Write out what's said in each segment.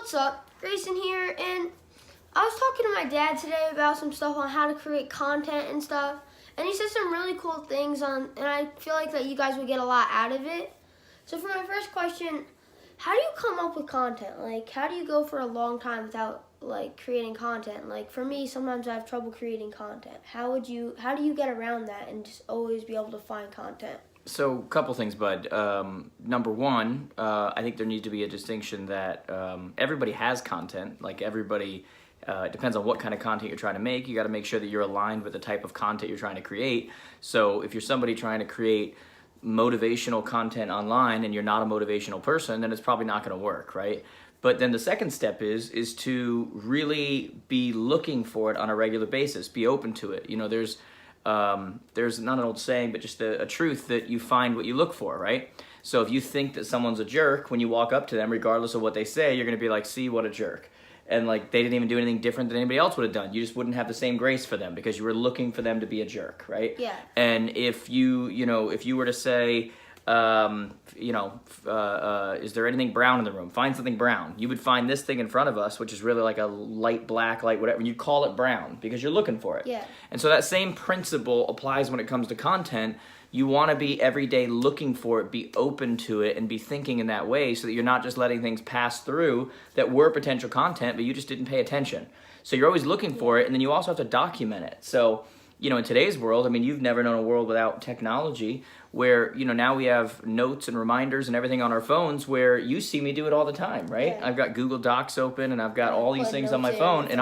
What's up? Grayson here, and I was talking to my dad today about some stuff on how to create content and stuff, and he said some really cool things on, and I feel like that you guys would get a lot out of it. So for my first question, how do you come up with content? Like, how do you go for a long time without creating content? Like for me, sometimes I have trouble creating content. How do you get around that and just always be able to find content? So, a couple things, bud. Number one, I think there needs to be a distinction that everybody has content. Like everybody, it depends on what kind of content you're trying to make. You got to make sure that you're aligned with the type of content you're trying to create. So, if you're somebody trying to create motivational content online and you're not a motivational person, then it's probably not going to work, right? But then the second step is to really be looking for it on a regular basis. Be open to it. You know, there's not an old saying, but just a truth that you find what you look for, right? So if you think that someone's a jerk, when you walk up to them, regardless of what they say, you're going to be like, see, what a jerk. And like they didn't even do anything different than anybody else would have done. You just wouldn't have the same grace for them because you were looking for them to be a jerk, right? Yeah. And if you were to say, is there anything brown in the room? Find something brown. You would find this thing in front of us, which is really like a light black, light whatever, and you call it brown because you're looking for it. Yeah. And so that same principle applies when it comes to content. You want to be every day looking for it, be open to it, and be thinking in that way so that you're not just letting things pass through that were potential content, but you just didn't pay attention. So you're always looking for it, and then you also have to document it. So, in today's world, I mean, you've never known a world without technology where, now we have notes and reminders and everything on our phones where you see me do it all the time, right? Yeah. I've got Google Docs open and I've got all these things on my phone, and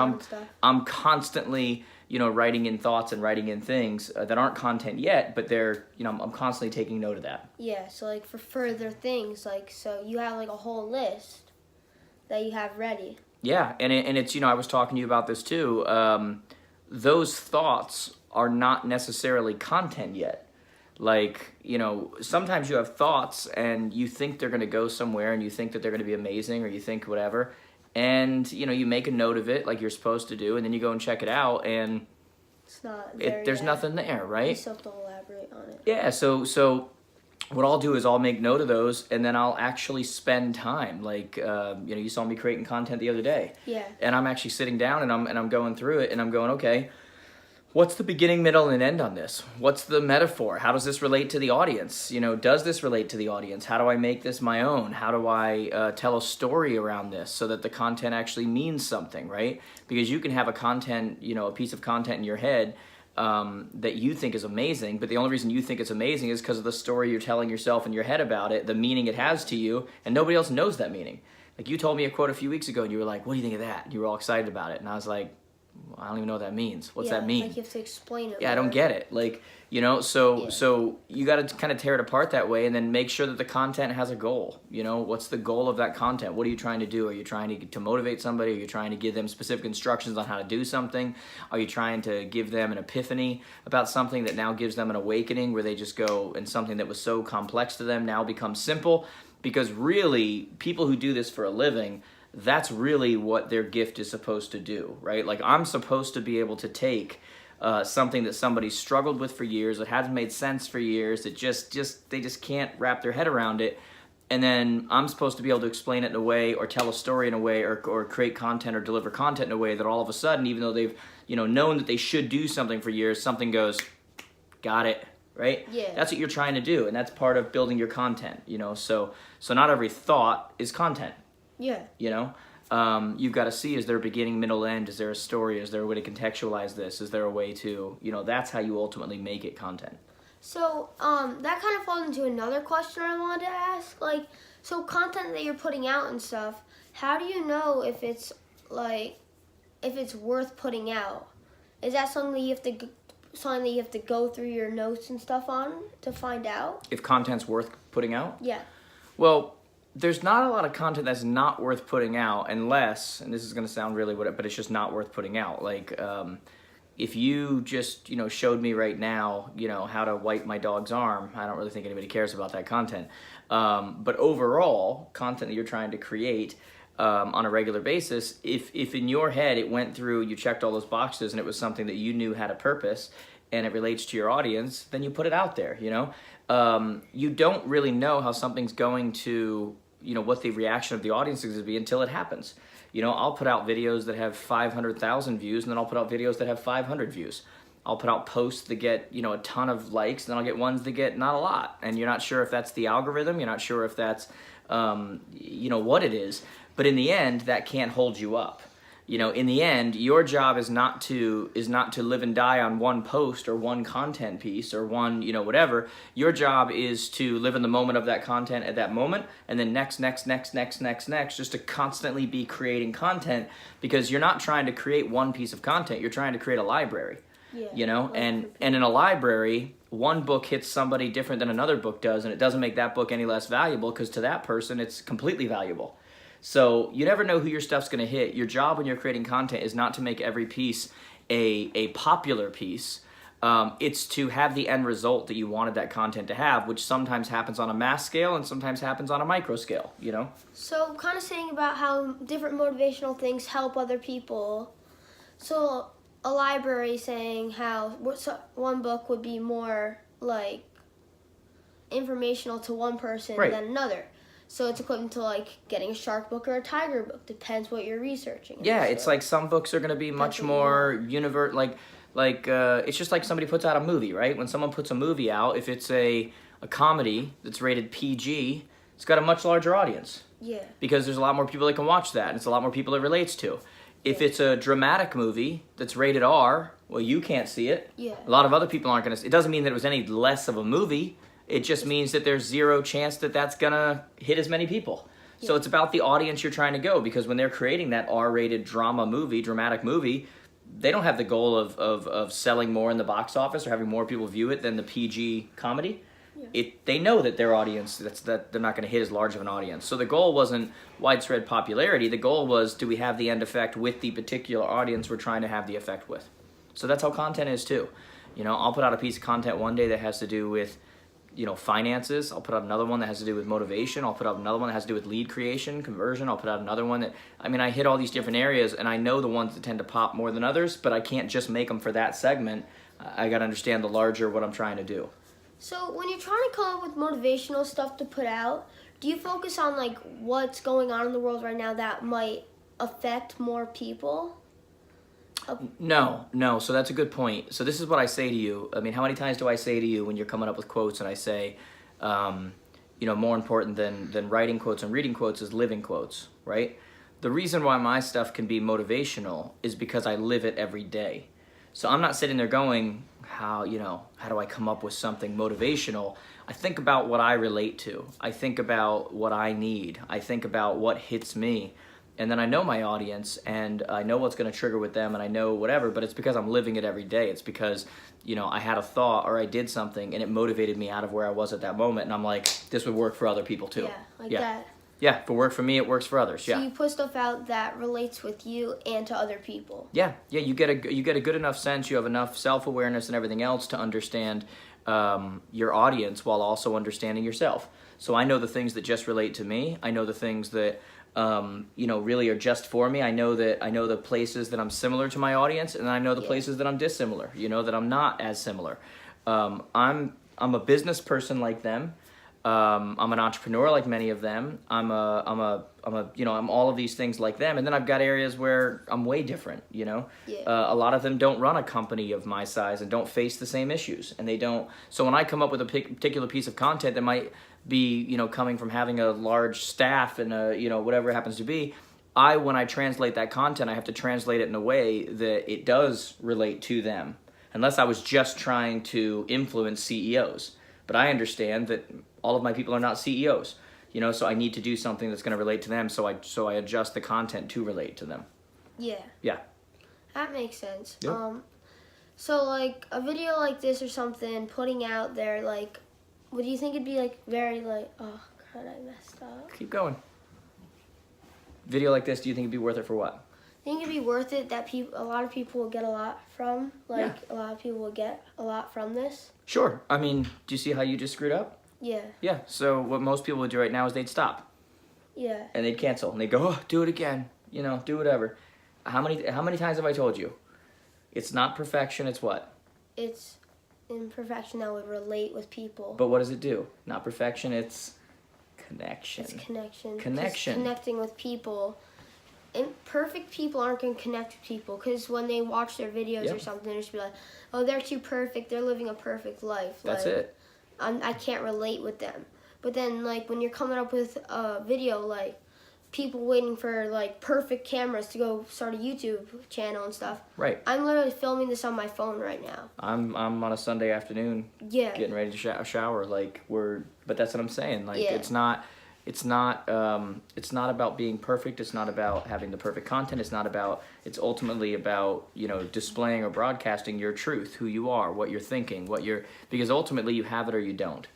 I'm constantly, writing in thoughts and writing in things that aren't content yet, but they're, I'm constantly taking note of that. Yeah, so for further things, so you have a whole list that you have ready. Yeah, and it's, I was talking to you about this too. Those thoughts are not necessarily content yet. Sometimes you have thoughts and you think they're going to go somewhere and you think that they're going to be amazing or you think whatever. And, you make a note of it like you're supposed to do, and then you go and check it out, and it's not there's nothing there, right? You still have to elaborate on it. Yeah, so what I'll do is I'll make note of those, and then I'll actually spend time. You saw me creating content the other day. Yeah. And I'm actually sitting down and I'm going through it, and I'm going, okay, what's the beginning, middle, and end on this? What's the metaphor? How does this relate to the audience? Does this relate to the audience? How do I make this my own? How do I tell a story around this so that the content actually means something, right? Because you can have a piece of content in your head that you think is amazing, but the only reason you think it's amazing is because of the story you're telling yourself in your head about it, the meaning it has to you, and nobody else knows that meaning. Like you told me a quote a few weeks ago, and you were like, what do you think of that? You were all excited about it, and I was like, I don't even know what that means. What's that mean? You have to explain it. Yeah, I don't get it. So you got to kind of tear it apart that way, and then make sure that the content has a goal. What's the goal of that content? What are you trying to do? Are you trying to motivate somebody? Are you trying to give them specific instructions on how to do something? Are you trying to give them an epiphany about something that now gives them an awakening where they just go and something that was so complex to them now becomes simple? Because really, people who do this for a living, that's really what their gift is supposed to do, right? Like I'm supposed to be able to take something that somebody struggled with for years, that hasn't made sense for years, that they just can't wrap their head around it, and then I'm supposed to be able to explain it in a way, or tell a story in a way, or create content or deliver content in a way that all of a sudden, even though they've known that they should do something for years, something goes, got it. Right? Yeah. That's what you're trying to do, and that's part of building your content. So not every thought is content. Yeah. You've got to see, is there a beginning, middle, end? Is there a story? Is there a way to contextualize this? Is there a way to, that's how you ultimately make it content. So, that kind of falls into another question I wanted to ask. So content that you're putting out and stuff, how do you know if it's worth putting out? Is that something that you have to go through your notes and stuff on to find out? If content's worth putting out? Yeah. Well, there's not a lot of content that's not worth putting out unless, and this is going to sound really but it's just not worth putting out. If you just, showed me right now, how to wipe my dog's arm, I don't really think anybody cares about that content. But overall, content that you're trying to create on a regular basis, if in your head it went through, you checked all those boxes and it was something that you knew had a purpose and it relates to your audience, then you put it out there, You don't really know how something's going to what the reaction of the audience is going to be until it happens. I'll put out videos that have 500,000 views, and then I'll put out videos that have 500 views. I'll put out posts that get, a ton of likes, and then I'll get ones that get not a lot. And you're not sure if that's the algorithm. You're not sure if that's, what it is. But in the end, that can't hold you up. In the end, your job is not to live and die on one post or one content piece or one, whatever. Your job is to live in the moment of that content at that moment, and then next, just to constantly be creating content, because you're not trying to create one piece of content. You're trying to create a library. Yeah. And in a library, one book hits somebody different than another book does, and it doesn't make that book any less valuable, because to that person, it's completely valuable. So you never know who your stuff's going to hit. Your job when you're creating content is not to make every piece a popular piece. It's to have the end result that you wanted that content to have, which sometimes happens on a mass scale and sometimes happens on a micro scale, So kind of saying about how different motivational things help other people. So a library saying how one book would be more like informational to one person than another. So it's equivalent to like getting a shark book or a tiger book. Depends what you're researching. Yeah, it's like some books are going to be much more it's just like somebody puts out a movie, right? When someone puts a movie out, if it's a comedy that's rated PG, it's got a much larger audience. Yeah. Because there's a lot more people that can watch that, and it's a lot more people it relates to. If it's a dramatic movie that's rated R, well, you can't see it. Yeah. A lot of other people aren't going to see it. It doesn't mean that it was any less of a movie. It just means that there's zero chance that that's going to hit as many people. Yeah. So it's about the audience you're trying to go, because when they're creating that R-rated dramatic movie, they don't have the goal of selling more in the box office or having more people view it than the PG comedy. Yeah. They know that their audience, that they're not going to hit as large of an audience. So the goal wasn't widespread popularity. The goal was, do we have the end effect with the particular audience we're trying to have the effect with? So that's how content is too. I'll put out a piece of content one day that has to do with finances. I'll put out another one that has to do with motivation. I'll put out another one that has to do with lead creation, conversion. I'll put out another one that, I hit all these different areas, and I know the ones that tend to pop more than others, but I can't just make them for that segment. I got to understand the larger what I'm trying to do. So when you're trying to come up with motivational stuff to put out, do you focus on like what's going on in the world right now that might affect more people? No. So that's a good point. So this is what I say to you. How many times do I say to you when you're coming up with quotes, and I say, more important than writing quotes and reading quotes is living quotes, right? The reason why my stuff can be motivational is because I live it every day. So I'm not sitting there going, how do I come up with something motivational? I think about what I relate to. I think about what I need. I think about what hits me. And then I know my audience, and I know what's going to trigger with them, and I know whatever, but it's because I'm living it every day. It's because, I had a thought or I did something, and it motivated me out of where I was at that moment, and I'm like, this would work for other people too. Yeah, that. Yeah, if it worked for me, it works for others. So you put stuff out that relates with you and to other people. Yeah, you get a good enough sense, you have enough self-awareness and everything else to understand your audience while also understanding yourself. So I know the things that just relate to me. I know the things that really are just for me. I know the places that I'm similar to my audience, and I know the places that I'm dissimilar, that I'm not as similar. I'm a business person like them. I'm an entrepreneur like many of them. I'm all of these things like them. And then I've got areas where I'm way different, Yeah. A lot of them don't run a company of my size and don't face the same issues. And they don't. So when I come up with a particular piece of content that might be, coming from having a large staff and, whatever it happens to be, when I translate that content, I have to translate it in a way that it does relate to them. Unless I was just trying to influence CEOs. But I understand that all of my people are not CEOs, so I need to do something that's going to relate to them. So I adjust the content to relate to them. Yeah. Yeah. That makes sense. Yep. So like a video like this or something, putting out there, like, what do you think it'd be like very like, oh God, I messed up. Keep going. Video like this, do you think it'd be worth it for what? I think it'd be worth it that a lot of people will get a lot from, Yeah. A lot of people will get a lot from this. Sure. Do you see how you just screwed up? Yeah. Yeah. So what most people would do right now is they'd stop. Yeah. And they'd cancel. And they'd go, oh, do it again. Do whatever. How many times have I told you? It's not perfection, it's what? It's imperfection that would relate with people. But what does it do? Not perfection, it's Connection. It's connection. 'Cause Connection. Connecting with people. And perfect people aren't going to connect with people because when they watch their videos Yep. or something, they're just be like, oh, they're too perfect. They're living a perfect life. That's like, it. I can't relate with them. But then, like, when you're coming up with a video, like, people waiting for, like, perfect cameras to go start a YouTube channel and stuff. Right. I'm literally filming this on my phone right now. I'm on a Sunday afternoon Yeah. getting ready to shower. Like but that's what I'm saying. Like Yeah. it's not about being perfect. It's not about having the perfect content. It's ultimately about, displaying or broadcasting your truth, who you are, what you're thinking, because ultimately you have it or you don't.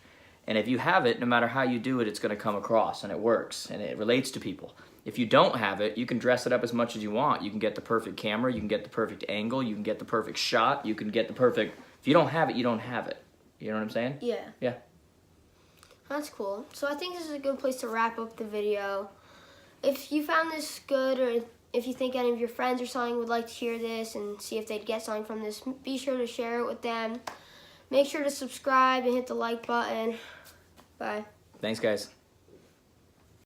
And if you have it, no matter how you do it, it's going to come across and it works and it relates to people. If you don't have it, you can dress it up as much as you want. You can get the perfect camera, you can get the perfect angle, you can get the perfect shot, you can get the perfect... If you don't have it, you don't have it. You know what I'm saying? Yeah. Yeah. That's cool. So I think this is a good place to wrap up the video. If you found this good, or if you think any of your friends or something would like to hear this and see if they'd get something from this, be sure to share it with them. Make sure to subscribe and hit the like button. Bye. Thanks, guys.